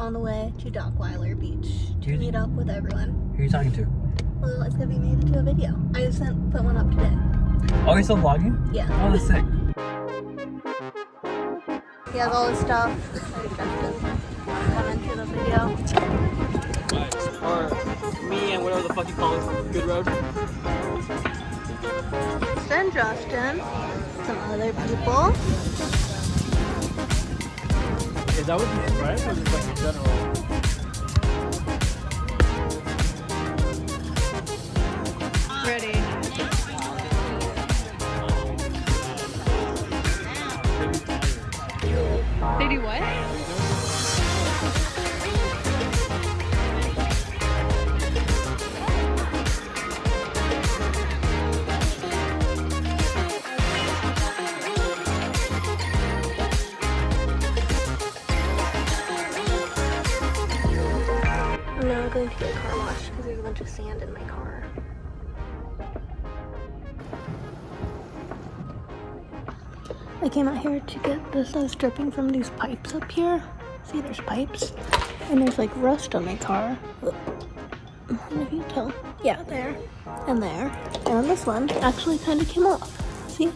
on the way to Dockweiler Beach to meet up with everyone. Who are you talking to? Well, it's gonna be made into a video. I just put one up today. Oh, you're still vlogging? Yeah. Oh, that's sick. He has all his stuff. I just come into the video. Or me and whatever the fuck you call it. Good road. Then Justin, some other people. Is that what you described or just like in general? Ready. They do what? I'm now going to get a car wash because there's a bunch of sand in my car. I came out here to get this. I was dripping from these pipes up here. See, there's pipes. And there's like rust on my car. I don't know if you can tell. Yeah, there. And there. And on this one, actually kind of came off. See?